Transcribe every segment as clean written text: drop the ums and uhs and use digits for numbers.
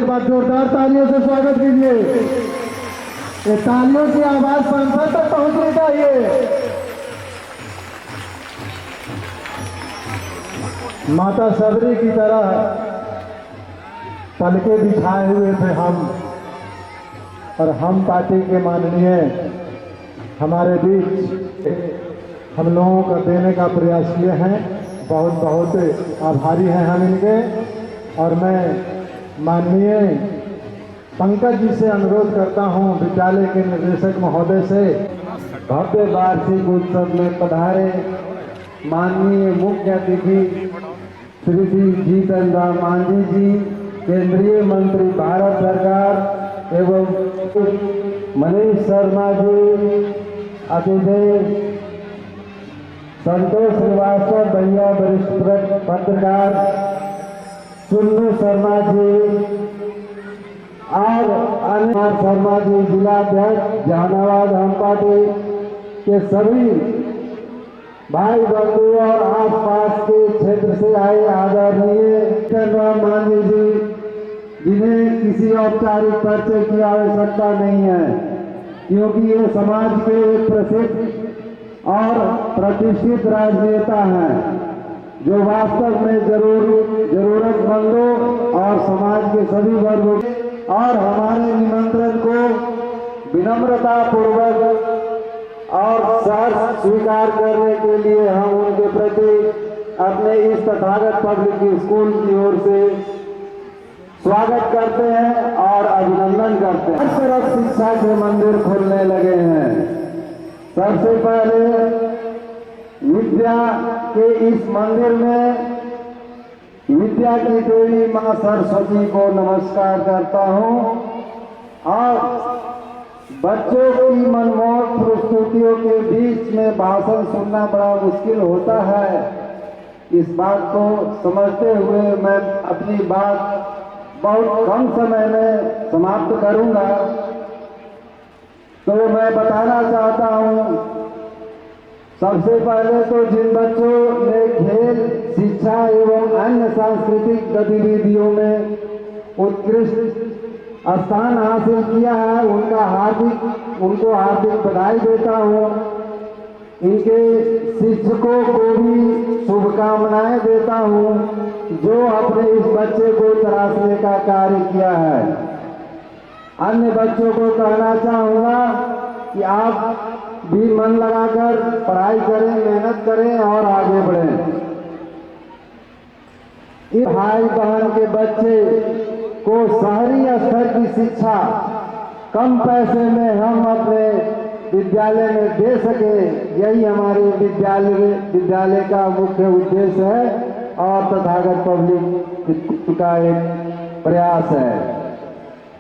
एक बार जोरदार तालियों से स्वागत कीजिए। ये तालियों की आवाज संसद तक पहुंचनी चाहिए। माता सबरी की तरह पलके बिछाए हुए थे हम, और हम पार्टी के माननीय हमारे बीच हम लोगों का देने का प्रयास किए हैं। बहुत बहुत आभारी हैं हम इनके। और मैं माननीय पंकज जी से अनुरोध करता हूं, विद्यालय के निदेशक महोदय से, भव्य वार्षिक उत्सव में पधारे माननीय मुख्य अतिथि श्री जीतन राम मांझी जी, केंद्रीय मंत्री भारत सरकार एवं मनीष शर्मा जी, अतिथि संतोष श्रीवास्तव भैया, वरिष्ठ पत्रकार चुन्नू शर्मा जी और अन्य शर्मा जी, जिलाध्यक्ष जहानाबाद हम पार्टी के सभी भाई बंधु और आसपास के क्षेत्र से आए आदरणीय राम मांझी जी, जिन्हें किसी औपचारिक परिचय की आवश्यकता नहीं है, क्योंकि ये समाज के एक प्रसिद्ध और प्रतिष्ठित राजनेता हैं, जो वास्तव में जरूरतमंदों और समाज के सभी वर्गों और हमारे निमंत्रण को विनम्रता पूर्वक और सहर्ष स्वीकार करने के लिए हम उनके प्रति अपने इस तथागत पब्लिक स्कूल की ओर से स्वागत करते हैं और अभिनंदन करते हैं। हर तरफ शिक्षा के मंदिर खुलने लगे हैं। सबसे पहले विद्या के इस मंदिर में विद्या की देवी मां सरस्वती को नमस्कार करता हूं और बच्चों की मनमोहक प्रस्तुतियों के बीच में भाषण सुनना बड़ा मुश्किल होता है। इस बात को समझते हुए मैं अपनी बात बहुत कम समय में समाप्त करूंगा। तो मैं बताना चाहता हूं, सबसे पहले तो जिन बच्चों ने खेल, शिक्षा एवं अन्य सांस्कृतिक गतिविधियों में उत्कृष्ट स्थान हासिल किया है, उनको हार्दिक बधाई देता हूँ। इनके शिक्षकों को भी शुभकामनाएं देता हूँ, जो अपने इस बच्चे को तराशने का कार्य किया है। अन्य बच्चों को कहना चाहूँगा कि आप भी मन लगाकर पढ़ाई करें, मेहनत करें और आगे बढ़ें। इस भाई बहन के बच्चे को शहरी स्तर की शिक्षा कम पैसे में हम अपने विद्यालय में दे सके, यही हमारे विद्यालय का मुख्य उद्देश्य है और तथागत पब्लिक का एक प्रयास है।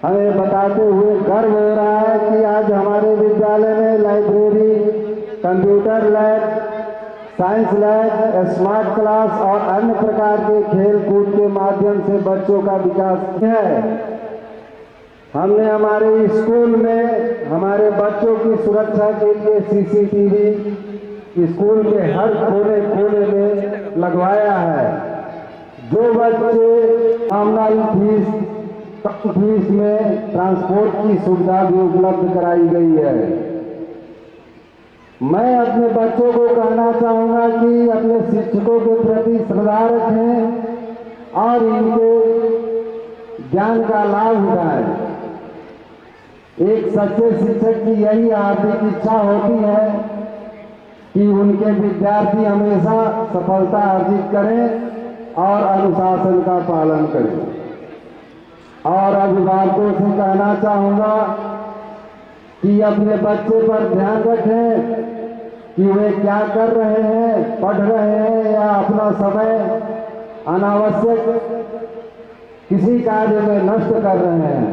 हमें बताते हुए गर्व हो रहा है कि आज हमारे विद्यालय में library, computer lab, science lab, smart class और अन्य प्रकार के खेल कूद के माध्यम से बच्चों का विकास किया है। हमने हमारे स्कूल में हमारे बच्चों की सुरक्षा के लिए सीसीटीवी स्कूल के हर कोने कोने में लगवाया है। जो बच्चे आमदनी फीस में ट्रांसपोर्ट की सुविधा भी उपलब्ध कराई गई है। मैं अपने बच्चों को कहना चाहूँगा कि अपने शिक्षकों के प्रति श्रद्धा रखें और इनके ज्ञान का लाभ उठाएं। एक सच्चे शिक्षक की यही हार्दिक इच्छा होती है कि उनके विद्यार्थी हमेशा सफलता अर्जित करें और अनुशासन का पालन करें। और अभिभावकों से कहना चाहूँगा कि अपने बच्चे पर ध्यान रखें कि वे क्या कर रहे हैं, पढ़ रहे हैं या अपना समय अनावश्यक किसी कार्य में नष्ट कर रहे हैं।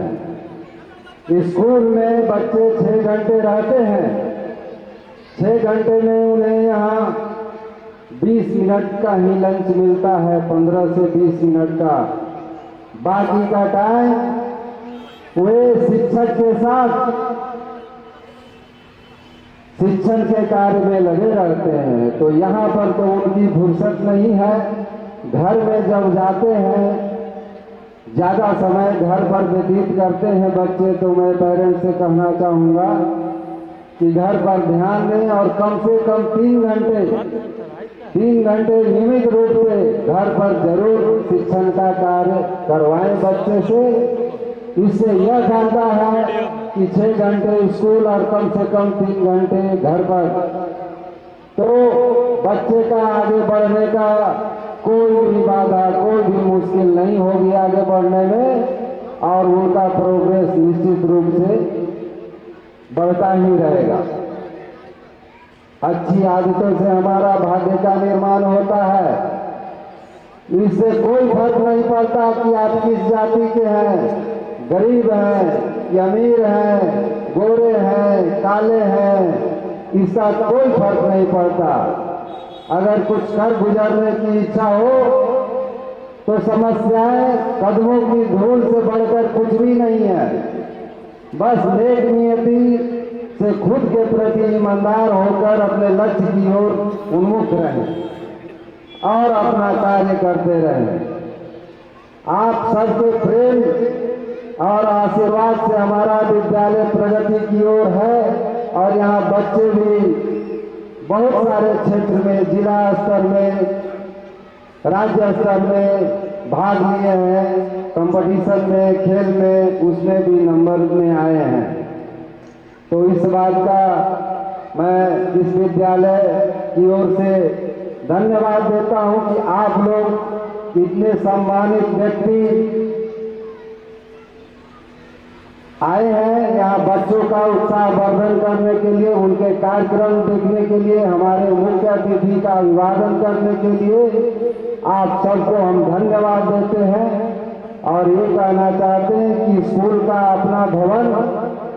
स्कूल में बच्चे 6 घंटे रहते हैं। 6 घंटे में उन्हें यहाँ 20 मिनट का ही लंच मिलता है, 15 से 20 मिनट का। बाकी का टाइम वे शिक्षक के साथ शिक्षण के कार्य में लगे रहते हैं। तो यहाँ पर तो उनकी फुर्सत नहीं है। घर में जब जाते हैं ज़्यादा समय घर पर व्यतीत करते हैं बच्चे, तो मैं पेरेंट्स से कहना चाहूँगा कि घर पर ध्यान दें और कम से कम 3 घंटे नियमित रूप से घर पर जरूर शिक्षण का कार्य करवाएं बच्चे से। इससे यह फायदा है कि 6 घंटे स्कूल और कम से कम 3 घंटे घर पर, तो बच्चे का आगे बढ़ने का कोई भी बाधा, कोई भी मुश्किल नहीं होगी आगे बढ़ने में, और उनका प्रोग्रेस निश्चित रूप से बढ़ता ही रहेगा। अच्छी आदतों से हमारा भाग्य का निर्माण होता है। इससे कोई फर्क नहीं पड़ता कि आप किस जाति के हैं, गरीब हैं या अमीर हैं, गोरे हैं, काले हैं, इसका कोई फर्क नहीं पड़ता। अगर कुछ कर गुजरने की इच्छा हो तो समस्याएं कदमों की धूल से बढ़कर कुछ भी नहीं है। बस नेक नियति से खुद के प्रति ईमानदार होकर अपने लक्ष्य की ओर उन्मुख रहें और अपना कार्य करते रहें। आप सबके प्रेम और आशीर्वाद से हमारा विद्यालय प्रगति की ओर है, और यहाँ बच्चे भी बहुत सारे क्षेत्र में, जिला स्तर में, राज्य स्तर में भाग लिए हैं, कंपटीशन में, खेल में, उसमें भी नंबर में आए हैं। तो इस बात का मैं इस विद्यालय की ओर से धन्यवाद देता हूं कि आप लोग इतने सम्मानित व्यक्ति आए हैं यहाँ बच्चों का उत्साह वर्धन करने के लिए, उनके कार्यक्रम देखने के लिए, हमारे मुख्य अतिथि का अभिवादन करने के लिए आप सबको हम धन्यवाद देते हैं। और ये कहना चाहते हैं कि स्कूल का अपना भवन,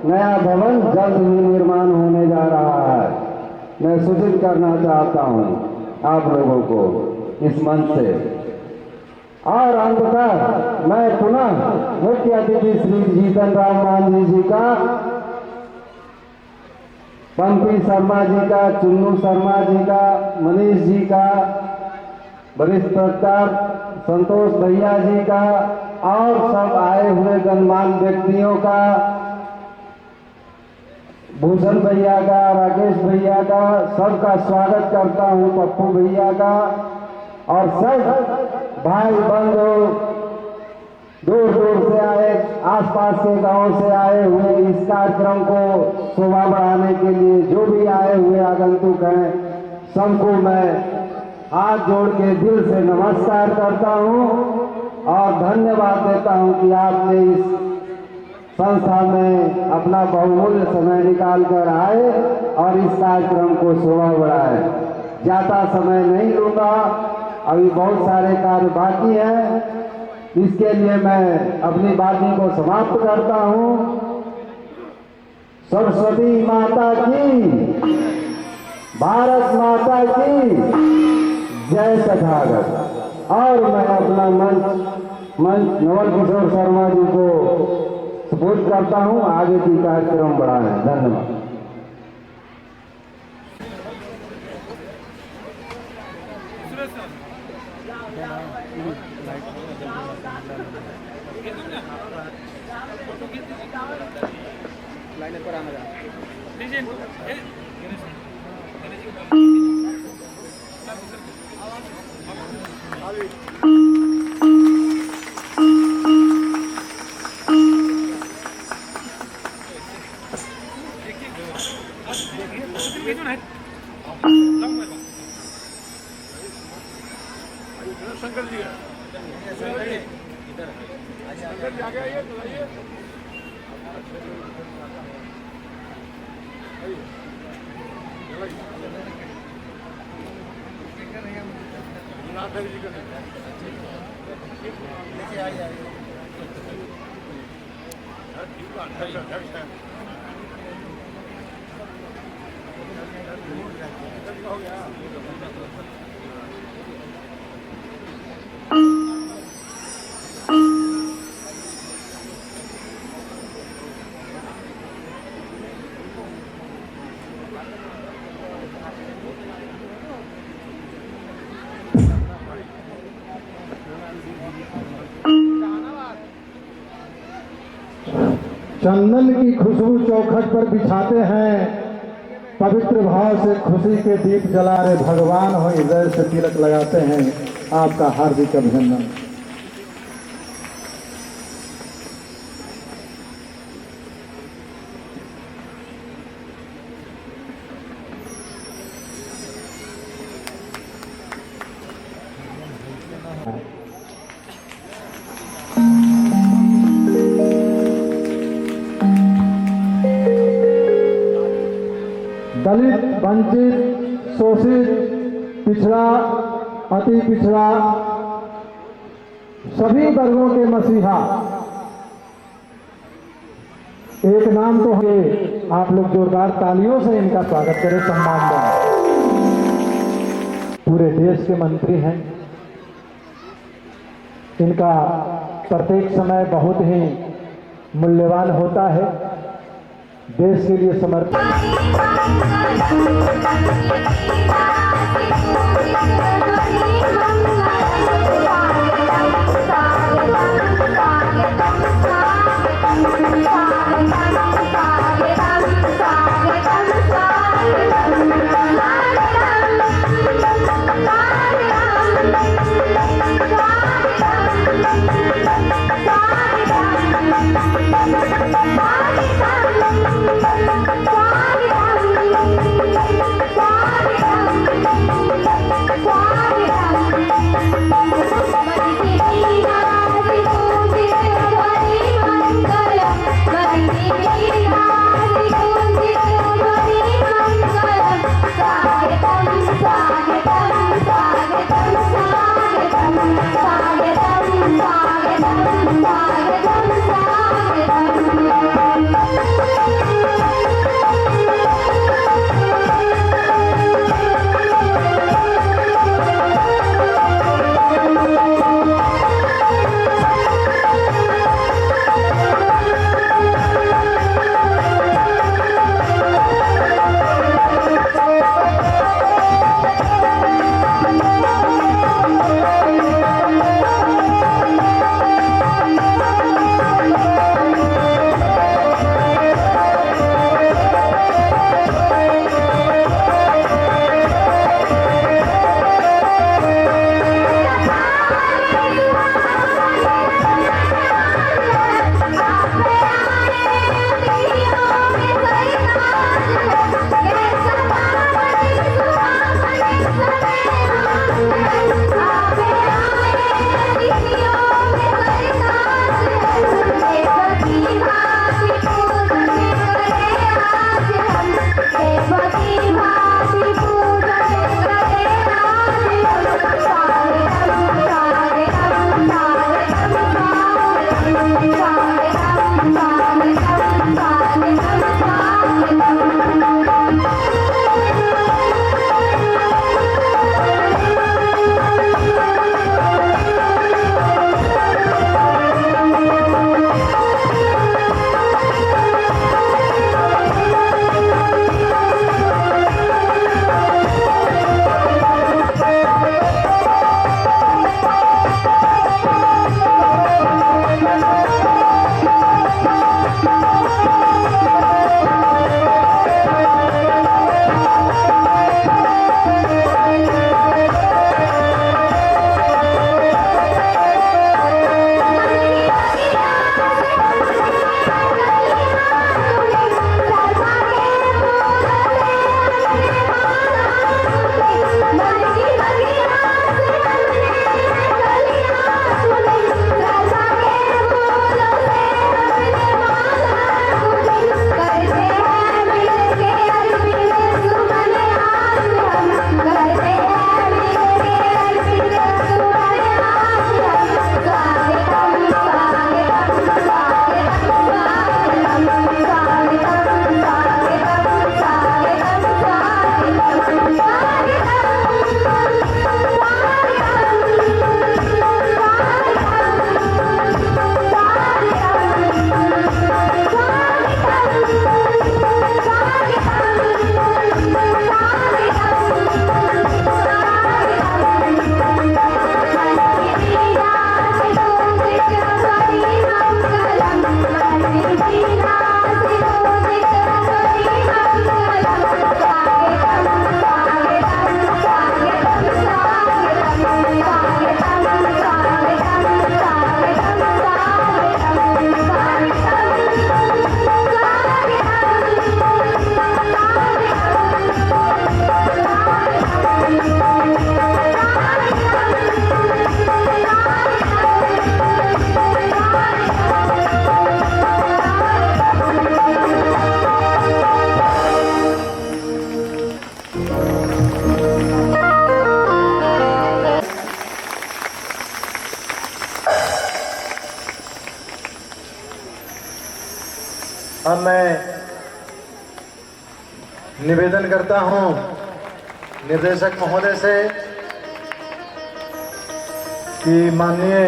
नया भवन जल्द ही निर्माण होने जा रहा है। मैं सूचित करना चाहता हूँ आप लोगों को इस मंच से। और अंततः मैं पुनः मुख्य अतिथि श्री जीतन राम मांझी जी का, पंपी शर्मा जी का, चुन्नू शर्मा जी का, मनीष जी का, वरिष्ठ पत्रकार संतोष भैया जी का, और सब आए हुए गणमान्य व्यक्तियों का, भूषण भैया का, राकेश भैया का, सबका स्वागत करता हूं, पप्पू भैया का, और सब भाई बंधु दूर दूर से आए, आसपास के गांव से आए हुए इस कार्यक्रम को शोभा बढ़ाने के लिए जो भी आए हुए आगंतुक हैं, सबको मैं हाथ जोड़ के दिल से नमस्कार करता हूं और धन्यवाद देता हूं कि आपने इस संस्था में अपना बहुमूल्य समय निकाल कर आए और इस कार्यक्रम को शोभा बढ़ाए। ज़्यादा समय नहीं लूँगा, अभी बहुत सारे कार्य बाकी हैं, इसके लिए मैं अपनी वाणी को समाप्त करता हूँ। सरस्वती माता की, भारत माता की जय तथागत। और मैं अपना मंच नवल किशोर शर्मा जी को सपोर्ट करता हूँ, आगे की कार्यक्रम बढ़ाएं। धन्यवाद। लाइन पर आना शंकर जी इधर शंकर जी आगे आइए, बुलाइए। जी हो गया। चंदन की खुशबू चौखट पर बिछाते हैं, पवित्र भाव से खुशी के दीप जला रहे भगवान हो हृदय से तिलक लगाते हैं। आपका हार्दिक अभिनंदन। दलित, वंचित, शोषित, पिछड़ा, अति पिछड़ा, सभी वर्गों के मसीहा, एक नाम तो है। आप लोग जोरदार तालियों से इनका स्वागत करें, सम्मान दें। पूरे देश के मंत्री हैं, इनका प्रत्येक समय बहुत ही मूल्यवान होता है। देश के लिए समर्पित Thank you. अब मैं निवेदन करता हूं निर्देशक महोदय से कि माननीय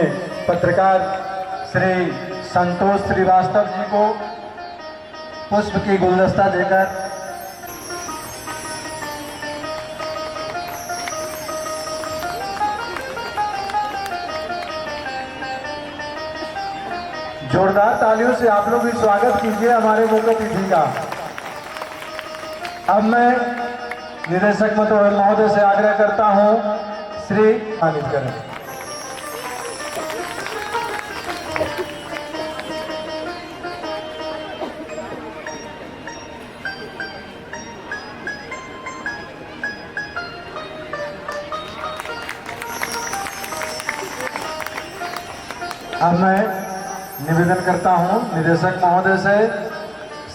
पत्रकार श्री संतोष श्रीवास्तव जी को पुष्प की गुलदस्ता देकर जोरदार तालियों से आप लोग भी स्वागत कीजिए हमारे मुख्य अतिथि का। अब मैं निदेशक महोदय से आग्रह करता हूं श्री आनित करें। अब मैं निवेदन करता हूं निदेशक महोदय से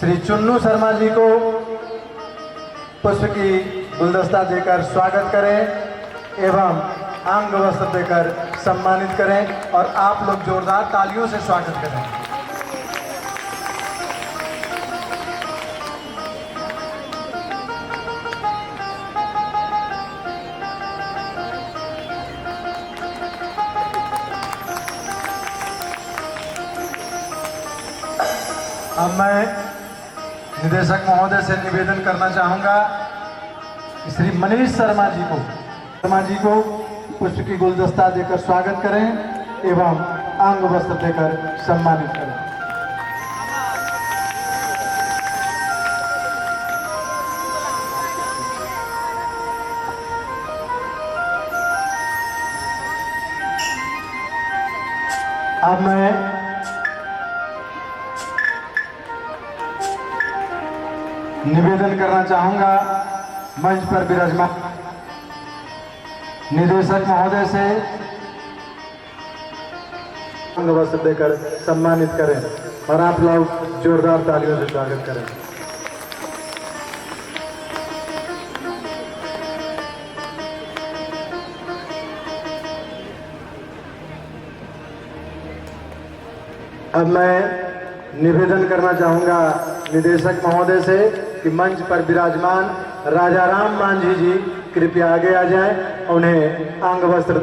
श्री चुन्नू शर्मा जी को पुष्प की गुलदस्ता देकर स्वागत करें एवं अंग वस्त्र देकर सम्मानित करें और आप लोग जोरदार तालियों से स्वागत करें। अब मैं निदेशक महोदय से निवेदन करना चाहूंगा श्री मनीष शर्मा जी को पुष्प की गुलदस्ता देकर स्वागत करें एवं अंग वस्त्र देकर सम्मानित करें। अब मैं निवेदन करना चाहूंगा मंच पर विराजमान निदेशक महोदय से अंग वस्त्र देकर सम्मानित करें और आप लोग जोरदार तालियों से स्वागत करें। अब मैं निवेदन करना चाहूंगा निदेशक महोदय से कि मंच पर विराजमान राजा राम मांझी जी कृपया आगे आ जाएं, उन्हें अंग वस्त्र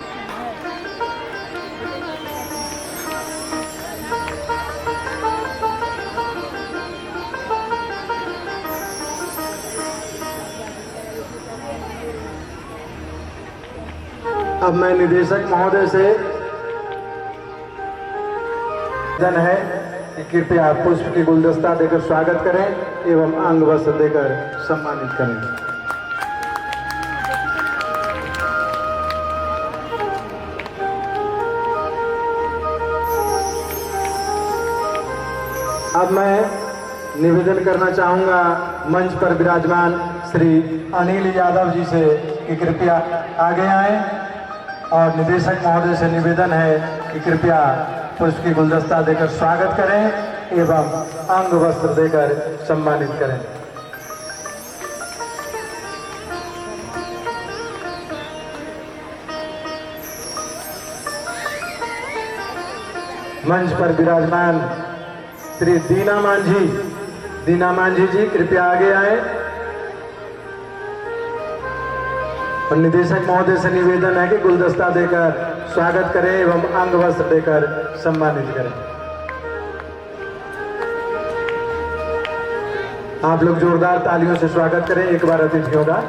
अब मैं निदेशक महोदय से निवेदन है कि कृपया पुष्प की गुलदस्ता देकर स्वागत करें एवं अंग वस्त्र देकर सम्मानित करें। अब मैं निवेदन करना चाहूंगा मंच पर विराजमान श्री अनिल यादव जी से कि कृपया आगे आएं और निदेशक महोदय से निवेदन है कि कृपया पुष्प की गुलदस्ता देकर स्वागत करें एवं अंग वस्त्र देकर सम्मानित करें। मंच पर विराजमान श्री दीना मांझी जी कृपया आगे आए और निदेशक महोदय से निवेदन है कि गुलदस्ता देकर स्वागत करें एवं अंग वस्त्र देकर सम्मानित करें। आप लोग जोरदार तालियों से स्वागत करें एक बार अतिथियों का।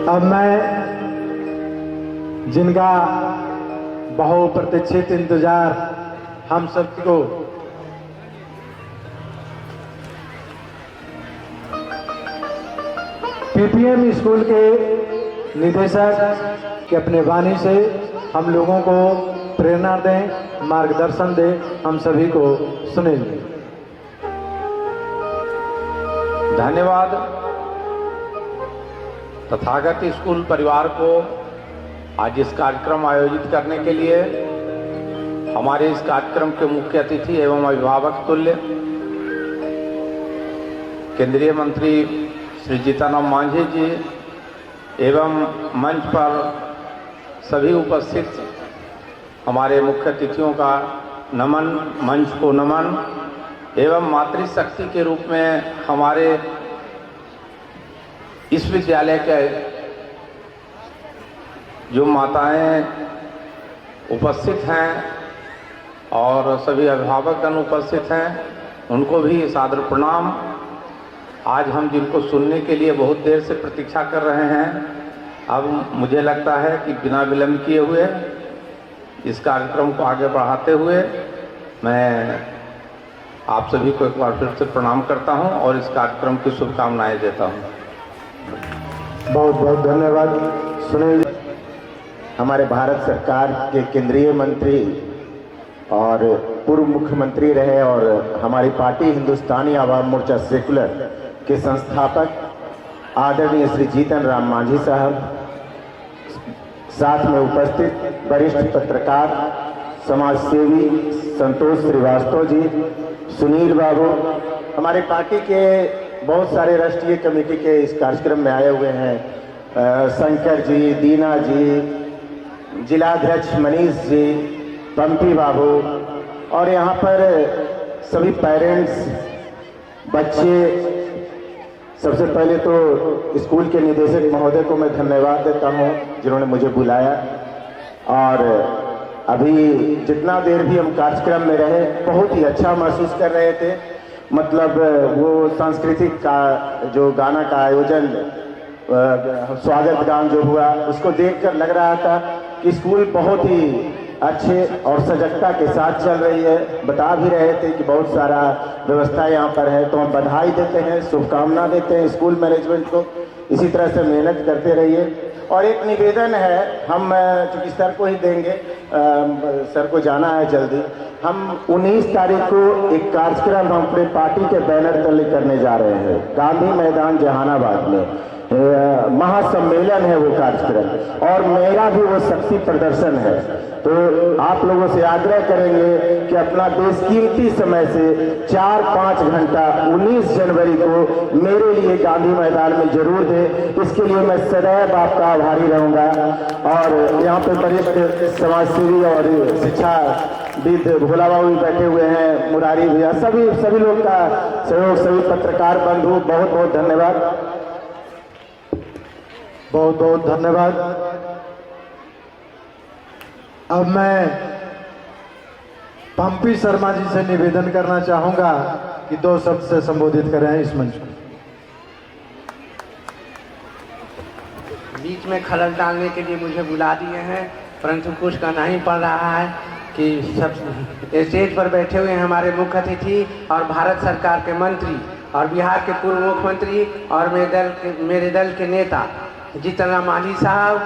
अब मैं जिनका बहुप्रतीक्षित इंतजार हम सबको पीपीएम स्कूल के निदेशक के अपने वाणी से हम लोगों को प्रेरणा दें, मार्गदर्शन दें, हम सभी को सुनेंगे। धन्यवाद। तथागत स्कूल परिवार को आज इस कार्यक्रम आयोजित करने के लिए हमारे इस कार्यक्रम के मुख्य अतिथि एवं अभिभावक तुल्य केंद्रीय मंत्री श्री जीतन राम मांझी जी एवं मंच पर सभी उपस्थित हमारे मुख्य अतिथियों का नमन, मंच को नमन एवं मातृशक्ति के रूप में हमारे इस विद्यालय के जो माताएं उपस्थित हैं और सभी अभिभावकगण उपस्थित हैं, उनको भी सादर प्रणाम। आज हम जिनको सुनने के लिए बहुत देर से प्रतीक्षा कर रहे हैं, अब मुझे लगता है कि बिना विलंब किए हुए इस कार्यक्रम को आगे बढ़ाते हुए मैं आप सभी को एक बार फिर से प्रणाम करता हूं और इस कार्यक्रम की शुभकामनाएं देता हूं। बहुत बहुत धन्यवाद सुनील। हमारे भारत सरकार के केंद्रीय मंत्री और पूर्व मुख्यमंत्री रहे और हमारी पार्टी हिंदुस्तानी आवाम मोर्चा सेकुलर के संस्थापक आदरणीय श्री जीतन राम मांझी साहब, साथ में उपस्थित वरिष्ठ पत्रकार समाजसेवी संतोष श्रीवास्तव जी, सुनील बाबू, हमारे पार्टी के बहुत सारे राष्ट्रीय कमेटी के इस कार्यक्रम में आए हुए हैं, शंकर जी, दीना जी, जिलाध्यक्ष मनीष जी, पंपी बाबू, और यहाँ पर सभी पेरेंट्स, बच्चे। सबसे पहले तो स्कूल के निदेशक महोदय को मैं धन्यवाद देता हूँ जिन्होंने मुझे बुलाया, और अभी जितना देर भी हम कार्यक्रम में रहे बहुत ही अच्छा महसूस कर रहे थे। मतलब वो सांस्कृतिक का जो गाना का आयोजन, स्वागत गान जो हुआ, उसको देखकर लग रहा था कि स्कूल बहुत ही अच्छे और सजगता के साथ चल रही है। बता भी रहे थे कि बहुत सारा व्यवस्था यहाँ पर है, तो हम बधाई देते हैं, शुभकामना देते हैं स्कूल मैनेजमेंट को। इसी तरह से मेहनत करते रहिए। और एक निवेदन है, हम चूँकि सर को ही देंगे, सर को जाना है जल्दी, हम 19 तारीख को एक कार्यक्रम हम अपने पार्टी के बैनर तले करने जा रहे हैं गांधी मैदान जहानाबाद में। महासम्मेलन है वो कार्यक्रम, और मेरा भी वो शक्ति प्रदर्शन है। तो आप लोगों से आग्रह करेंगे कि अपना बेशकीमती समय से 4-5 घंटा 19 जनवरी को मेरे लिए गांधी मैदान में जरूर दें। इसके लिए मैं सदैव आपका आभारी रहूंगा। और यहाँ पे वरिष्ठ समाजसेवी और शिक्षाविद भोला बाबू भी बैठे हुए हैं, मुरारी भैया, सभी लोग का सहयोग, सभी पत्रकार बंधु, बहुत बहुत धन्यवाद। बहुत बहुत धन्यवाद। अब मैं पंपी शर्मा जी से निवेदन करना चाहूंगा कि 2 शब्द से संबोधित करें इस मंच को। बीच में खलल डालने के लिए मुझे बुला दिए हैं, परंतु कुछ कहना ही पड़ रहा है कि सब स्टेज पर बैठे हुए हैं हमारे मुख्य अतिथि और भारत सरकार के मंत्री और बिहार के पूर्व मुख्यमंत्री और मेरे दल के नेता जीतन राम मांझी साहब,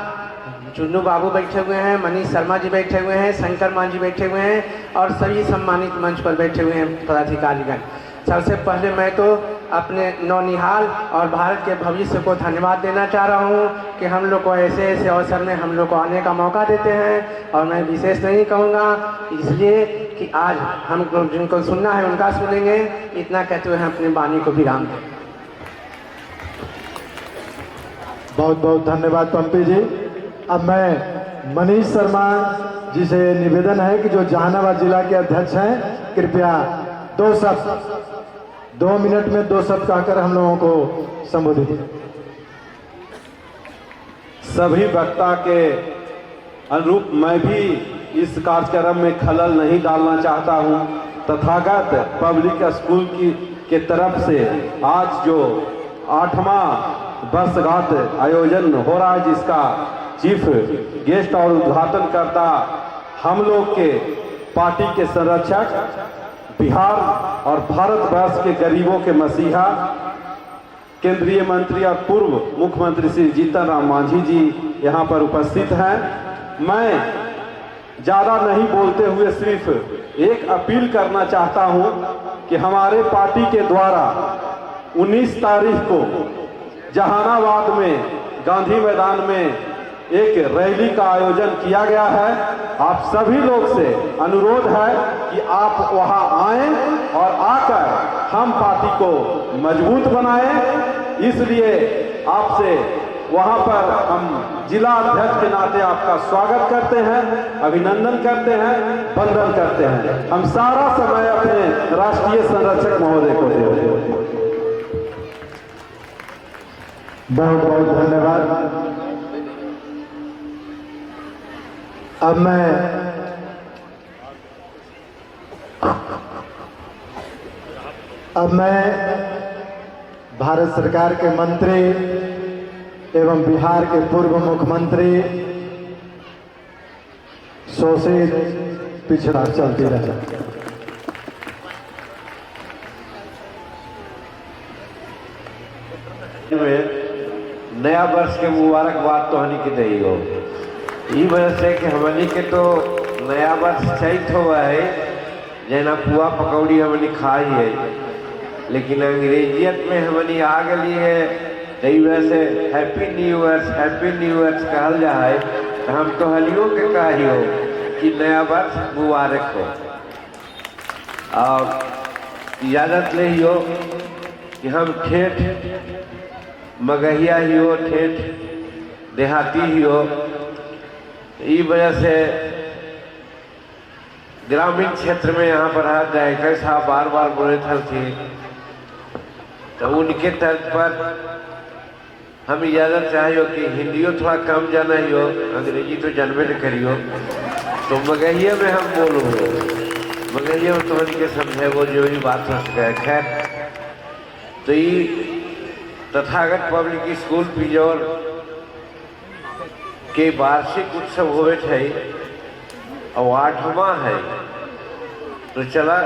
चुन्नू बाबू बैठे हुए हैं, मनीष शर्मा जी बैठे हुए हैं, शंकर मांझी बैठे हुए हैं और सभी सम्मानित मंच पर बैठे हुए हैं पदाधिकारीगण। सबसे पहले मैं तो अपने नौनिहाल और भारत के भविष्य को धन्यवाद देना चाह रहा हूँ कि हम लोग को ऐसे ऐसे अवसर में हम लोग को आने का मौका देते हैं। और मैं विशेष नहीं कहूँगा, इसलिए कि आज हम जिनको सुनना है उनका सुनेंगे। इतना कहते हुए हम अपनी वाणी को विराम दें। बहुत बहुत धन्यवाद पंपी जी। अब मैं मनीष शर्मा जी से निवेदन है कि जो जहानाबाद जिला के अध्यक्ष हैं, कृपया 2 शब्द 2 मिनट में 2 शब्द कहकर हम लोगों को संबोधित। सभी वक्ता के अनुरूप मैं भी इस कार्यक्रम में खलल नहीं डालना चाहता हूं। तथागत पब्लिक स्कूल के तरफ से आज जो 8वां वर्षगांठ आयोजन हो रहा है, जिसका चीफ गेस्ट और उद्घाटन करता हम लोग के पार्टी के संरक्षक, बिहार और भारतवर्ष के गरीबों के मसीहा, केंद्रीय मंत्री और पूर्व मुख्यमंत्री श्री जीतन राम मांझी जी यहाँ पर उपस्थित हैं। मैं ज़्यादा नहीं बोलते हुए सिर्फ एक अपील करना चाहता हूँ कि हमारे पार्टी के द्वारा 19 तारीख को जहानाबाद में गांधी मैदान में एक रैली का आयोजन किया गया है। आप सभी लोग से अनुरोध है कि आप वहां आएं और आकर हम पार्टी को मजबूत बनाएं। इसलिए आपसे वहां पर हम जिला अध्यक्ष के नाते आपका स्वागत करते हैं, अभिनंदन करते हैं, वंदन करते हैं। हम सारा समय अपने राष्ट्रीय संरक्षक महोदय को देते हैं। बहुत बहुत धन्यवाद। अब मैं भारत सरकार के मंत्री एवं बिहार के पूर्व मुख्यमंत्री शोषित पिछड़ा चलती रहे नया वर्ष के मुबारकबाद तो हनी के दही हो। ई वजह से कि हमनी के तो नया वर्ष चैत हुआ है, जना पुआ पकौड़ी हमनी खाई है, लेकिन अंग्रेजियत में हमनी आ गई है, तो वजह से हैप्पी न्यू ईयर्स कहल जा है। तो हम तो हलियों के कही हो कि नया वर्ष मुबारक हो। और इजाज़त ले हो कि हम ठेठ मगहिया ही हो, ठेठ देहाती ही हो। ई वजह से ग्रामीण क्षेत्र में यहाँ पर आ जाए कैसा बार बार बोले थे, तो उनके तर्ज पर हम इजाज़त चाहिए कि हिंदियों थोड़ा कम जाना ही हो, अंग्रेजी तो जानबे न करियो, तो मगहिया में हम बोलो, मगहिया में तो उनके समझे वो जो भी बात हो सके। खैर, तो ये तथागत पब्लिक स्कूल पिजौर के वार्षिक उत्सव हुए थे और 8वां है। तो चला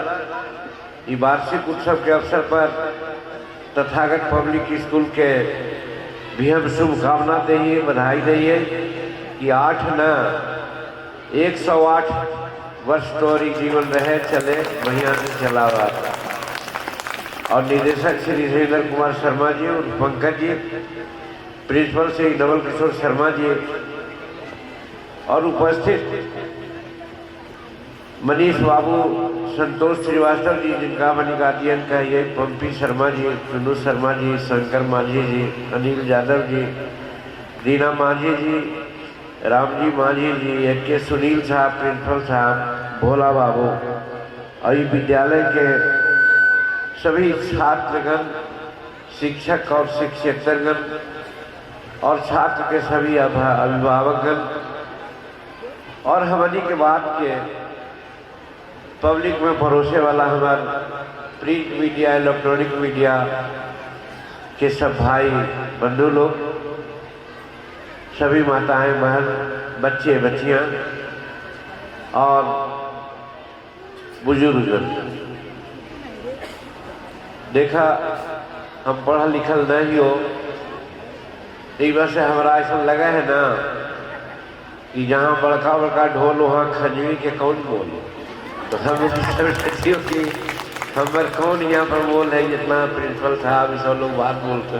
ये वार्षिक उत्सव के अवसर पर तथागत पब्लिक स्कूल के भी हम शुभकामना देंगे, बधाई देंगे कि 8 न 108 वर्ष तोरी जीवन रहे चले बढ़िया से चलावा। और निदेशक श्री श्रीधर कुमार शर्मा जी और पंकज जी, प्रिंसिपल श्री नवल किशोर शर्मा जी और उपस्थित मनीष बाबू, संतोष श्रीवास्तव जी, जिनका मनी गार्जियन का ये पंपी शर्मा जी, चुन्नू शर्मा जी, शंकर माझी जी, अनिल यादव जी, दीना माझी जी, राम जी माझी जी, एक के सुनील साहब प्रिंसिपल साहब, भोला बाबू और ये विद्यालय के सभी छात्रगण, शिक्षक और शिक्षकेतरगण और छात्र के सभी अभिभावकगण और हमनी के बाद के पब्लिक में भरोसे वाला हमारा प्रिंट मीडिया, इलेक्ट्रॉनिक मीडिया के सब भाई बंधु लोग, सभी माताएं बहन, बच्चे बच्चियां और बुजुर्ग। देखा हम पढ़ा लिखल नहीं हो, एक बार से हमारा ऐसा लगा है ना कि जहाँ बड़का बड़का ढोल वहाँ खंजवी के कौन बोल। तो हम कि हमारे कौन यहाँ पर बोल है जितना प्रिंसिपल साहब सब लोग बात बोलते।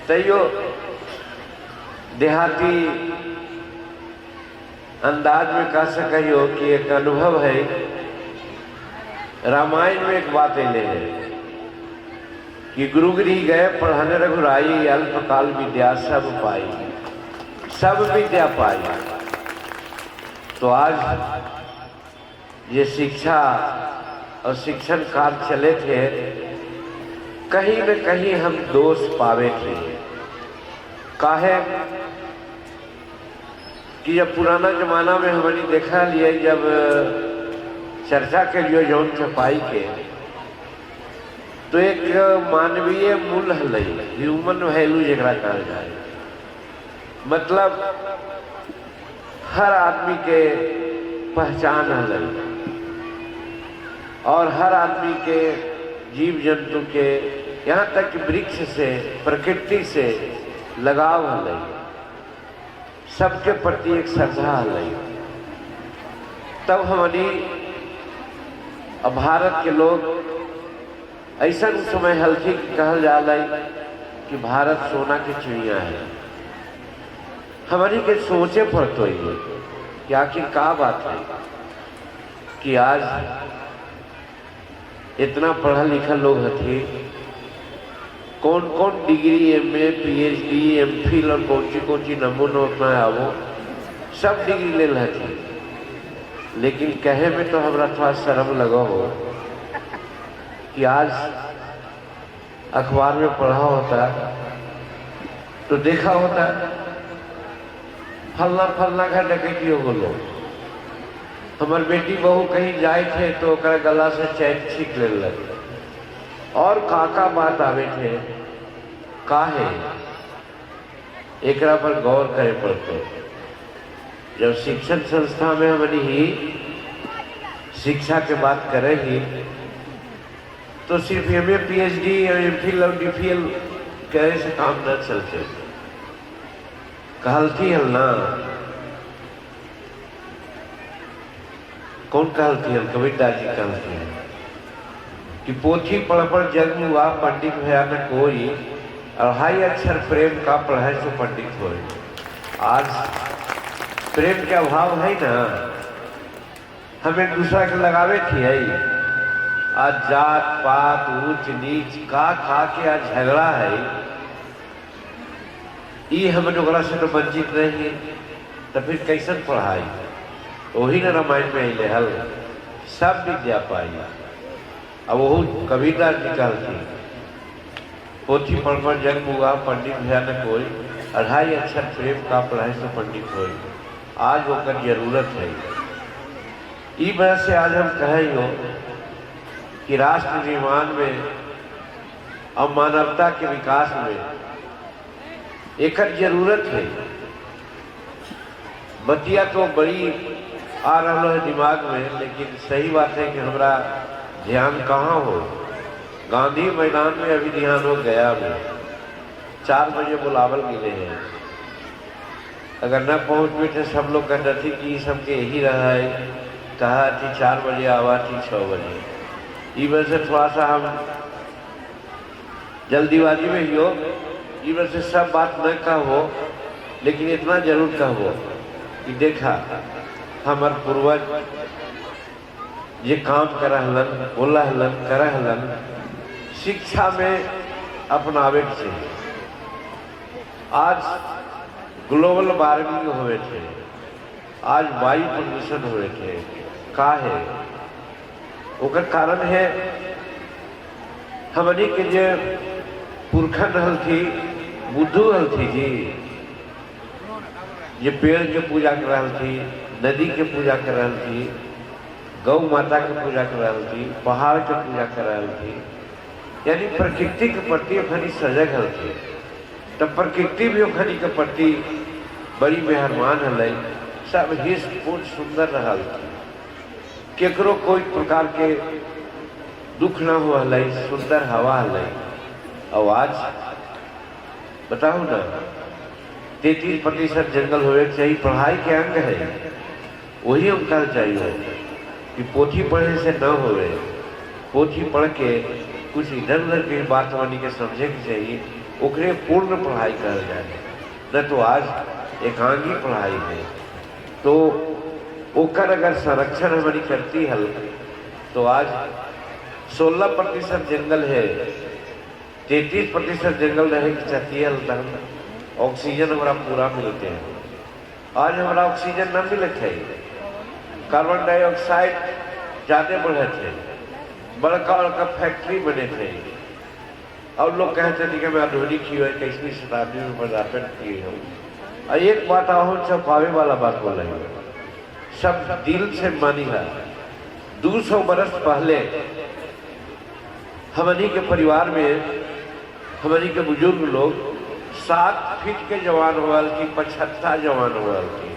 तैयो देहाती अंदाज में कह सके हो कि एक अनुभव है। रामायण में एक बात ले है कि गुरुगिरी गए पढ़ने रघुराई, अल्पकाल विद्या सब पाई, सब विद्या पाई। तो आज ये शिक्षा और शिक्षण कार्य चले थे, कहीं न कहीं हम दोष पावे थे। काहे कि जब पुराना जमाना में हमने देखा लिए, जब चर्चा के लिए जौन छपाई के, तो एक मानवीय मूल्य है, ह्यूमन वैल्यू जरा कहल जाए। मतलब हर आदमी के पहचान है और हर आदमी के, जीव जंतु के, यहाँ तक कि वृक्ष से, प्रकृति से लगाव है, सबके प्रति एक श्रद्धा है। तब हमारी भारत के लोग ऐसा समय हल्की कहल जाला कि भारत सोना की चिड़िया है। हमारी के सोचे पर तो ये कि आखिर क्या बात है कि आज इतना पढ़ा लिखा लोग हथी, कौन कौन डिग्री MA PhD MPhil और कौन सी नमूना उतना आवो सब डिग्री ले हथी, लेकिन कहे में तो हमारा थोड़ा शर्म लगा हो कि आज अखबार में पढ़ा होता तो देखा होता फलना फलना का डकैती हो गलो। हमार बेटी बहू कहीं जाए थे तो ओकरा गला से चैन छीक ले लगे और काका बात आवे थे, काहे एकरा पर गौर करे पड़ते। जब शिक्षण संस्था में हमारी ही शिक्षा के बात करे ही तो सिर्फ MA PhD और MPhil और DPhil करे से काम न चलते। कहलती हल ना, कौन कहलती हल? कबीरदास जी कहलती है कि पोथी पढ़ जन्म हुआ पंडित भया न कोई, और हाई अक्षर प्रेम का पढ़े सो पंडित होए। आज प्रेम के अभाव है ना, हमें दूसरा के लगावे थी है। आज जात पात ऊंच नीच का के आज झगड़ा है, ये हमें ओकरा से तो वंचित नहीं है, तो फिर कैसन पढ़ाई? वही न रामायण में अले हल सब विद्या पाई। अब वो कबीरदास निकालती पोथी पढ़ जन्म हुआ पंडित भया न कोई, अढ़ाई अक्षर प्रेम का पढ़ाई से पंडित होई। आज वो कर जरूरत है। ई वजह से आज हम कहें हो कि राष्ट्र निर्माण में और मानवता के विकास में एक जरूरत है। बतिया तो बड़ी आ रहा है दिमाग में, लेकिन सही बात है कि हमारा ध्यान कहाँ हो। गांधी मैदान में अभी ध्यान हो गया में 4 बजे बुलावल मिले हैं। अगर न पहुँच भी थे सब लोग कहते थे कि सबके यही रहा है, कहा थी 4 बजे आवा थी 6 बजे। ई वजह से थोड़ा सा हम जल्दीबाजी में ही हो, ई वजह से सब बात न कहो, लेकिन इतना जरूर कहो कि देखा हमार पूर्वज ये काम कर हलन, बोला हलन, कर हलन, शिक्षा में अपनावे से। आज ग्लोबल वार्मिंग हुए थे, आज वायु प्रदूषण हुए थे, का है ओकर कारण है हमनी के जो पुरखन हल थी, बुद्धू हल थी जी, ये पेड़ के पूजा कर रहा थी, नदी के पूजा कर रहा थी, गौ माता के पूजा कर रहा थी, पहाड़ के पूजा कर रहा थी, यानी प्रकृति के प्रति अखनी सजग हल थी। तब प्रकृति भी अखनी के प्रति बड़ी मेहरबान हल, सब हिस्ट पूर्ण सुंदर रहा थी, केकरो कोई प्रकार के दुख न हुआ हल, सुंदर हवा हल। और आज बताओ ना 33% जंगल होने चाहिए, पढ़ाई के अंग है, वही हम कहना चाहिए कि पोथी पढ़े से न होवे, पोथी पढ़ के कुछ इधर उधर की बात वानी के समझे के चाहिए, ओकरे पूर्ण पढ़ाई कर जाए। न तो आज एकांगी पढ़ाई है, तो ओकर अगर संरक्षण हमारी करती हल तो आज 16% जंगल है, 33% जंगल रहे की चाहती है, ऑक्सीजन हमारा पूरा मिलते हैं। आज हमारा ऑक्सीजन न मिलते है, कार्बन डाइऑक्साइड ज़्यादा बढ़े थे, बड़का बड़का फैक्ट्री बने थे, और लोग कहते थे कि मैं आधुनिक ही है, 21वीं शताब्दी में पदार्पण किए हूँ। और एक बात आहू चौंकावे वाला बात बोल रही है, सब दिल से मानी है। 200 बरस पहले हमनी के परिवार में हमनी के बुजुर्ग लोग 7 फीट के जवान हुआ थी, 75 जवान हुआ थी।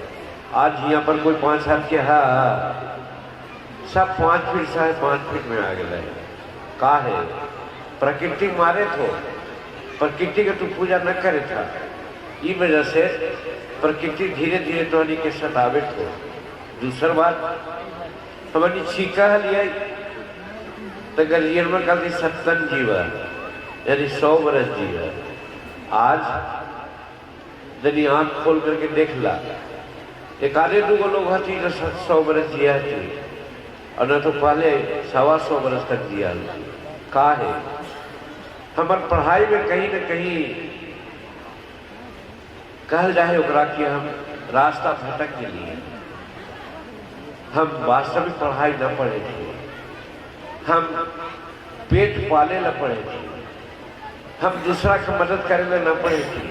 आज यहाँ पर कोई 5 हाथ के है, सब 5 फीट 5.5 फीट में आ गए। का है प्रकृति मारे थो, प्रकृति के तू पूजा न करे था, ई वजह से प्रकृति धीरे धीरे तो के सतावित हो। दूसरी बात हमारी छीका लिया तो गर्जियन में कहती 70 जीवा, यानी 100 बरस जीवा। आज यदि आँख खोल करके देख ला, एक आधे 2 लोग हती जो 100 बरस जिया थी, और न तो पहले 125 बरस तक जिया का है। हमार पढ़ाई में कहीं न कहीं कहल जाए ओकरा कि हम रास्ता भटक के लिए हम वास्तविक पढ़ाई न पढ़े थे, हम पेट पाले न पढ़े थे, हम दूसरा की मदद करे ला न पढ़े थे,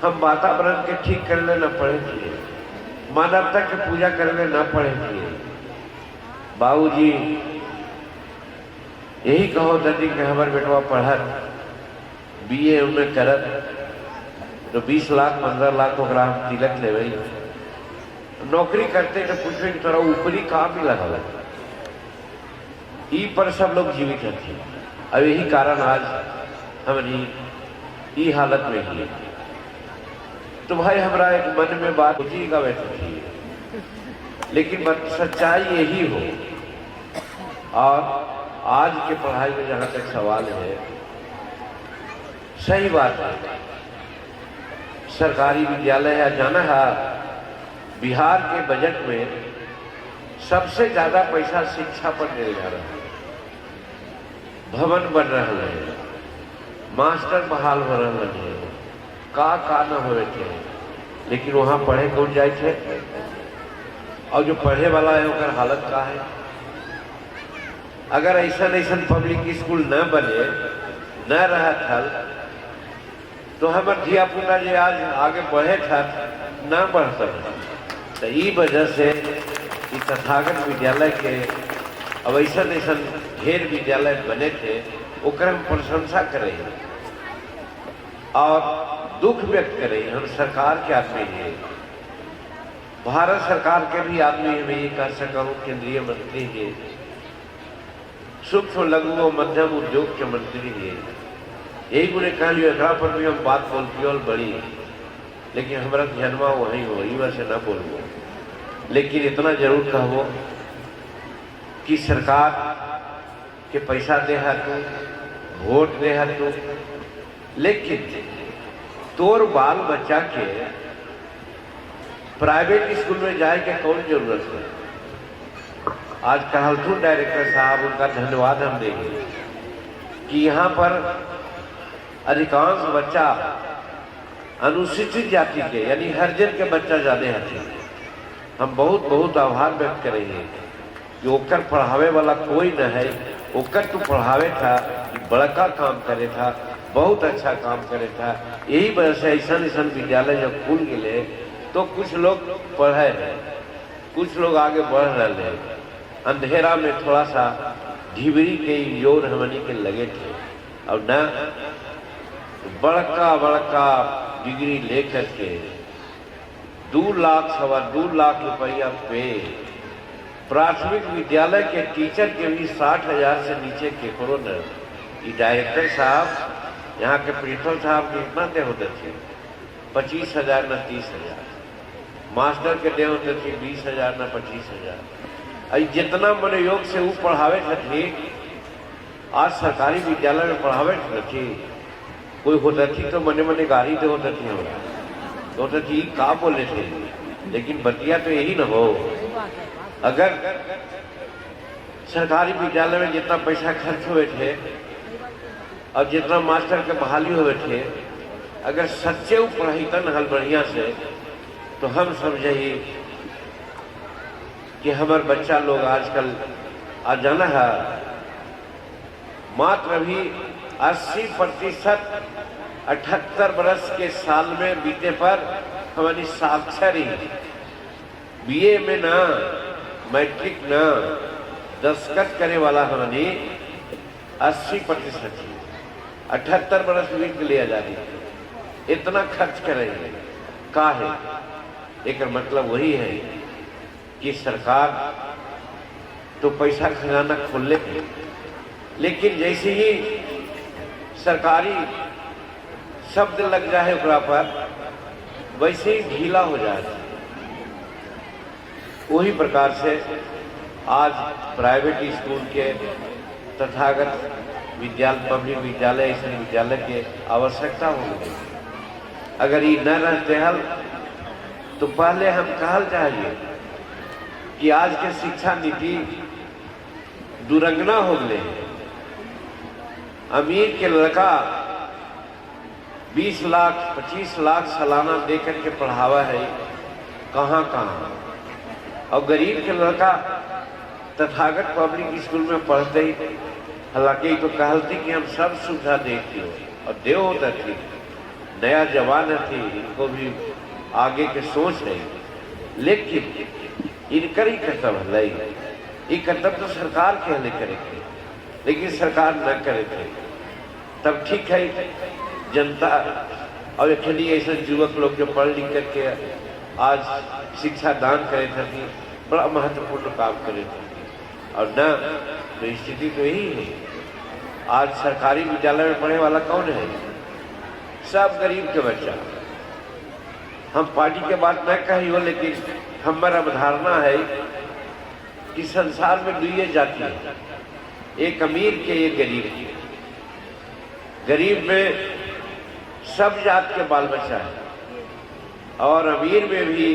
हम वातावरण के ठीक करे ला न पढ़े थे, मानवता की पूजा करे ला न पढ़े थे। बाबूजी यही कहो दादी कि हमारे बेटवा पढ़त BA में करत तो 20 लाख 15 लाख ओकरा तिलक ले नौकरी करते तो पूछे कि तोरा ऊपरी काम भी लगा ई पर सब लोग जीवित थे। अब यही कारण आज हमारी ई हालत में ही। तो भाई हमारा एक मन में बात जी का बैठी थी, लेकिन सच्चाई यही हो। और आज के पढ़ाई में जहाँ तक सवाल है, सही बात है, सरकारी विद्यालय है जाना है बिहार के बजट में सबसे ज्यादा पैसा शिक्षा पर दिया जा रहा है। भवन बन रहा है, मास्टर बहाल हो रहा है, का न हो थे, लेकिन वहाँ पढ़े कौन जाए थे? और जो पढ़े वाला है उनका हालत का है? अगर ऐसा पब्लिक स्कूल न बने न रहा था तो हमारे धिया पुता जो आज आगे बढ़े था न बढ़ सकता। तो ई वजह से तथागत विद्यालय के अब ऐसा ढेर विद्यालय बने थे, ओकर हम प्रशंसा करें और दुख व्यक्त करें। हम सरकार के आदमी हैं, भारत सरकार के भी आदमी में ये कह सकता हूँ, केंद्रीय मंत्री है, सूक्ष्म लघु और मध्यम उद्योग के मंत्री है। यही बुरे कह लियो एकरा पर भी हम बात बोलती और बड़ी, लेकिन हमारा ध्यानवा वही हो, वैसे न बोलबो। लेकिन इतना जरूर कहबो कि सरकार के पैसा दे है तू, वोट दे है तू, लेकिन तोर बाल बच्चा के प्राइवेट स्कूल में जाए के कौन जरूरत है? आज कहलथुन डायरेक्टर साहब, उनका धन्यवाद हम देंगे कि यहाँ पर अधिकांश बच्चा अनुसूचित जाति के यानी हरिजन के बच्चा ज्यादा है। हम बहुत आभार व्यक्त करेंगे कि ओकर पढ़ावे वाला कोई न है, ओकर तो पढ़ावे था, बड़का काम करे था, बहुत अच्छा काम करे था। यही वजह से ऐसा विद्यालय जब खुल गए तो कुछ लोग पढ़े हैं, कुछ लोग आगे बढ़ रहे हैं। अंधेरा में थोड़ा सा ढिबरी के जोर हमनी के लगे थे, और न बड़का डिग्री लेकर के 2 लाख 2.25 लाख रुपया पे प्राथमिक विद्यालय के टीचर के भी 60,000 से नीचे के करो न। डायरेक्टर साहब यहाँ के प्रिंसिपल साहब कितना दे होते थे? 25,000 न 30,000। मास्टर के दे होते थे 20,000 न 25,000। जितना मनोयोग से वो पढ़ावे थे, आज सरकारी विद्यालय में पढ़ावे थे। कोई होता थी तो मने गाड़ी दे होता थी, तो होता थी का बोले थे, लेकिन बतिया तो यही न हो। अगर सरकारी विद्यालय में जितना पैसा खर्च हुए थे और जितना मास्टर के बहाली हुए थे, अगर सच्चे पढ़ाईतन हल बढ़िया से, तो हम समझिए कि हमारे बच्चा लोग आजकल आज जाना है मात्र भी 80% 78 बरस के साल में बीते पर हमारी साक्षर ही BA में ना, मैट्रिक ना, दस्खत करे वाला हमारी 80% 78 बरस बीत लिया जा रही है। इतना खर्च करेंगे का है? एक मतलब वही है कि सरकार तो पैसा खजाना खोल लेती, लेकिन जैसे ही सरकारी शब्द लग जाए ओकरा पर, वैसे ही ढीला हो जाए। वही प्रकार से आज प्राइवेट स्कूल के तथागत विद्यालय, पब्लिक विद्यालय, ऐसे विद्यालय के आवश्यकता हो गई। अगर ये न रहते हल तो पहले हम कहल चाहिए कि आज के शिक्षा नीति दुरंगना हो गए। अमीर के लड़का 20 लाख 25 लाख सालाना दे करके पढ़ावा है कहाँ कहाँ, और गरीब के लड़का तथागत पब्लिक स्कूल में पढ़ते ही, हालांकि तो कहती कि हम सब सुविधा देती हो और देव होता थी, नया जवान थी, इनको भी आगे के सोच है, लेकिन इनकर ही कर्तव्य है, ये कर्तव्य तो सरकार के हले करेगी, लेकिन सरकार न करे थे तब ठीक है। जनता और अखिली ऐसे युवक लोग जो पढ़ लिख करके आज शिक्षा दान करे थे, बड़ा महत्वपूर्ण काम करे थे, और न तो स्थिति तो यही है। आज सरकारी विद्यालय में पढ़ने वाला कौन है? सब गरीब के बच्चा। हम पार्टी के बात न कही हो, लेकिन हमारा अवधारणा है कि संसार में दुइये जाति है, एक अमीर के एक गरीब के। गरीब में सब जात के बाल बच्चा है, और अमीर में भी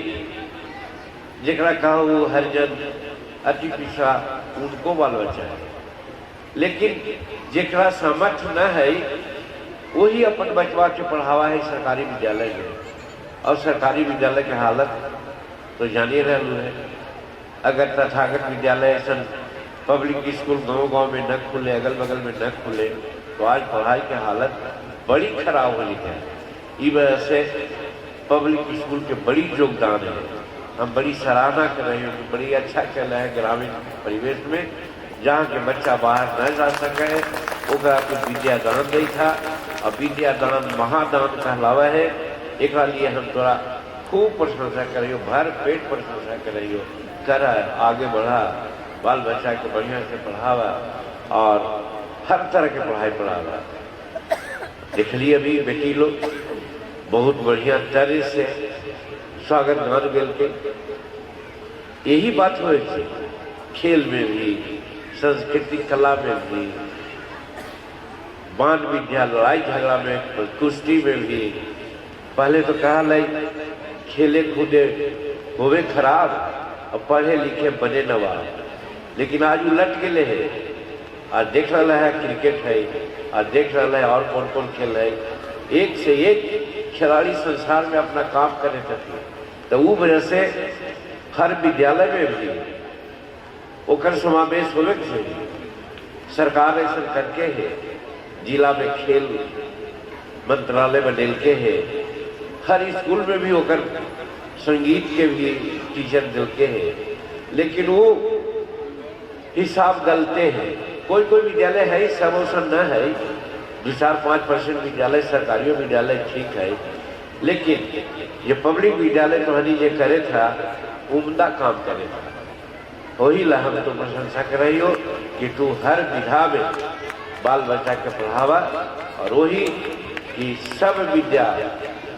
जरा कहा वो हरिजन अति पिछड़ा उनको बाल बच्चा है, लेकिन जरा सामर्थ्य न है वही अपन बचवा के पढ़ावा है सरकारी विद्यालय में। और सरकारी विद्यालय की हालत तो जानिए रहलू है। अगर तथागत विद्यालय ऐसा पब्लिक स्कूल गांव में न खुले, अगल बगल में न खुले, तो आज पढ़ाई की हालत बड़ी खराब होनी है। इस वजह से पब्लिक स्कूल के बड़ी योगदान है, हम बड़ी सराहना कर रहे हैं, बड़ी अच्छा चल रहा है। ग्रामीण परिवेश में जहाँ के बच्चा बाहर न जा सके ओकरा के विद्यादान दी था, और विद्यादान महादान कहलावा है। एक लिए हम तोरा खूब प्रशंसा करियो, भर पेट प्रशंसा करियो, कर आगे बढ़ा, बाल बच्चा के बढ़िया से पढ़ावा और हर तरह के पढ़ाई पढ़ावा। देख लिए अभी बेटी लोग बहुत बढ़िया तरह से स्वागत गान गेल के, यही बात हो खेल में भी, सांस्कृतिक कला में भी, बाल विद्या लड़ाई झगड़ा में, कुश्ती में भी। पहले तो कहा लाई खेले कूदे होवे खराब और पढ़े लिखे बने नवाब, लेकिन आज उलट गए है। आज देख रहा है क्रिकेट है, आज देख रहा है और कौन कौन खेल है, एक से एक खिलाड़ी संसार में अपना काम करे थे। तो वो वजह से हर विद्यालय में भी ओकर समावेश होवे के चाहिए। सरकार ऐसा करके है, जिला में खेल मंत्रालय बदल के है, हर स्कूल में भी होकर संगीत के भी टीचर दिलते हैं, लेकिन वो हिसाब गलते हैं। कोई कोई विद्यालय है समोसन न है, 2-4-5% विद्यालय सरकारी विद्यालय ठीक है, लेकिन ये पब्लिक विद्यालय तो हनी ये करे था उम्दा काम करे था। वही ला हम तो प्रशंसा कर रही हो कि तू हर विधा में बाल बच्चा के पढ़ावा, और वही कि सब विद्या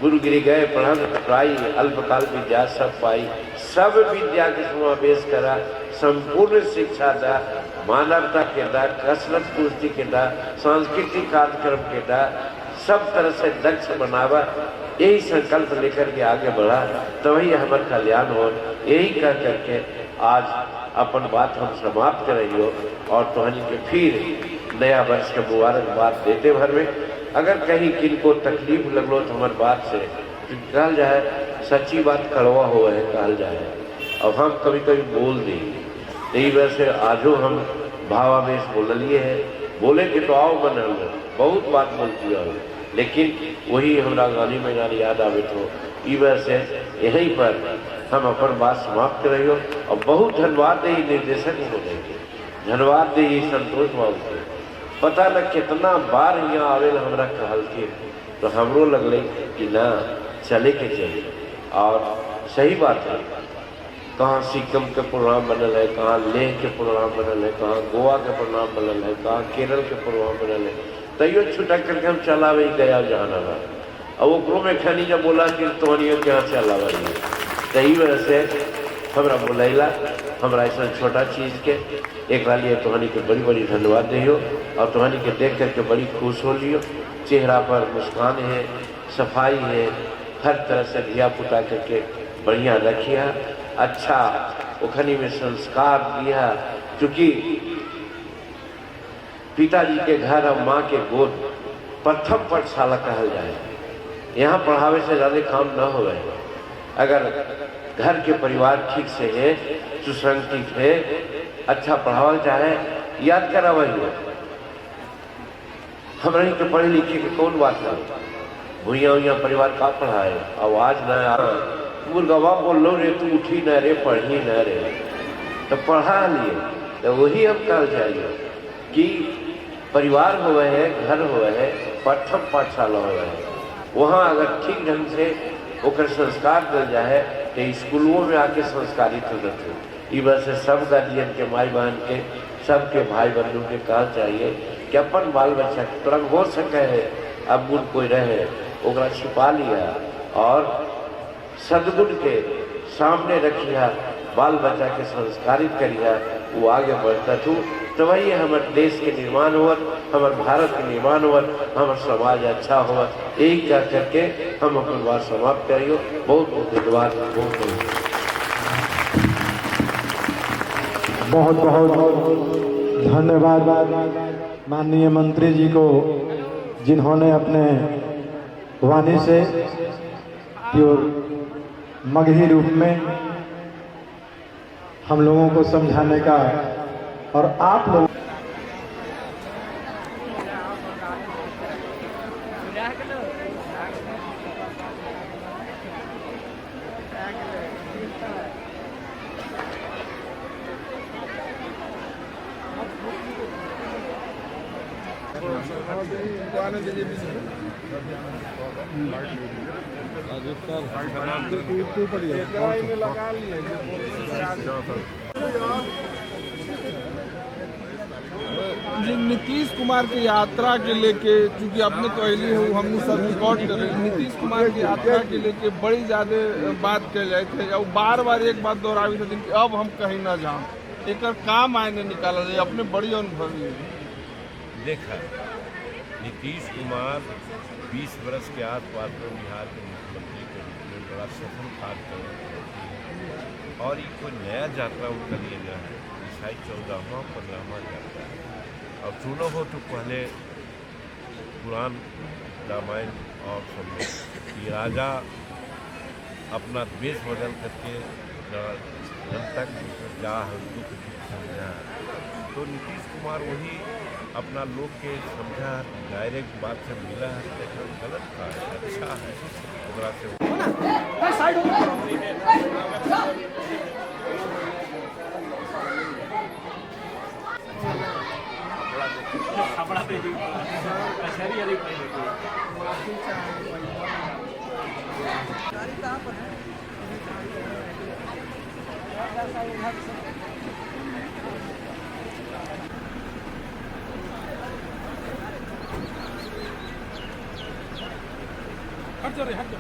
गुरु गिरी गए पढ़न पढ़ाई, अल्पकाल विद्या सब पाई, सब विद्या के समावेश करा, संपूर्ण शिक्षा दा, मानवता के दा, कसरत कुश्ती के दा, सांस्कृतिक कार्यक्रम के दा, सब तरह से दक्ष बनावा। यही संकल्प लेकर के आगे बढ़ा तो वही हमारा कल्याण हो। यही कह करके आज अपन बात हम समाप्त कर रही हो, और तुहनी के फिर नया वर्ष के मुबारकबाद देते भर में। अगर कहीं किनको तकलीफ लगलो तो हमारे बात से कहल जाए, सच्ची बात कड़वा हो है कहल जाए, और हम कभी कभी बोल दी। यही वजह से आजो हम भावावेश बोलिए है, बोले कि तो आओ बनल बहुत बात बोलती है, लेकिन वही हमारा गानी में गानी याद आवे तो इस वजह से यहीं पर हम अपन बात समाप्त कर रही हो। और बहुत धन्यवाद दे निर्देशक होने के, धन्यवाद दे संतोष बाबू के। पता न कितना बार यहाँ आवेल हमरा कहल के, तो हमरो लगले कि ना चले के चाहिए। और सही बात है, कहाँ सिक्किम के प्रोग्राम बनल है, कहाँ लेह के प्रोग्राम बनल है, कहाँ गोवा के प्रोग्राम बनल है, कहाँ केरल के प्रोग्राम बनल है, तैयो छुटा करके हम चलावे गया जहानाबाद। और वो में खनी जब बोला कि तोहनियों के यहाँ चलावा है, तही वजह से हमरा बोलैला, हमरा ऐसा छोटा चीज़ के एक लिए तोहनी के बड़ी बड़ी धन्यवाद दियो, और तोहनी के देख करके बड़ी खुश हो लियो। चेहरा पर मुस्कान है, सफाई है, हर तरह से धिया पुता करके बढ़िया रखिया, अच्छा उखनी में संस्कार दिया। चूँकि पिताजी के घर और माँ के गोद प्रथम पाठशाला कहल जाए। यहाँ पढ़ावे से ज़्यादा काम न हो रहे। अगर घर के परिवार ठीक से है, सुसंगठित है, अच्छा पढ़ावल चाहे, याद करावल हो। हमारे के पढ़े लिखे के कौन बात है, भूया भूया परिवार का पढ़ाए। अब आज न मुर्गवा बोल लो रे तू उठी न रे पढ़ी न रे, तो पढ़ा लिए। तो वही हम कह चाहिए कि परिवार हुए है, घर हुए है, प्रथम पाठशाला हुए है। वहाँ अगर ठीक ढंग से ओकर संस्कार दिल जाए तो स्कूलों में आके संस्कारित हो जाते। इस वजह से सब गार्जियन के, माई बहन के, सबके भाई बंधु के कहा चाहिए कि अपन बाल बच्चा के तुरंत हो सके है, अब गुण कोई रहे ओकरा छिपा लिया और सदगुण के सामने रखिया, बाल बच्चा के संस्कारित करिया, वो आगे बढ़ता थू। तो वही हमारे देश के निर्माण हुआ, हमारे भारत के निर्माण हुआ, हमारा समाज अच्छा हुआ। यही क्या करके हम अपन बात समाप्त करियो। बहुत बहुत धन्यवाद। बहुत बहुत धन्यवाद माननीय मंत्री जी को, जिन्होंने अपने वाणी से प्योर मगही रूप में हम लोगों को समझाने का और आप लोग नीतीश कुमार की यात्रा के लेके, चूंकि आपने कहली हो, हमने सब रिकॉर्ड कर रहे, नीतीश कुमार की यात्रा के लेके बड़ी ज्यादा बात कल जाए थे और बार बार एक बात दोहरावी थे कि अब हम कहीं ना जाऊँ, एक काम आए ने निकाला जाए। अपने बड़ी अनुभवी देखा नीतीश कुमार 20 वर्ष के आसपास में बिहार के मुख्यमंत्री के रूप में बड़ा सफल कार्य कर रहे और ये कोई नया यात्रा उनका लिए न है। ईसाई 14वां 15वां यात्रा है। और सुनो हो तो पहले पुराण रामायण और सब ये राजा अपना वेश बदल करके जनता जा दुख समझा, तो नीतीश कुमार वही अपना लोग के समझा, डायरेक्ट बात से मिला है, गलत था, अच्छा है ओकरा से। हट जा रे, हट जा।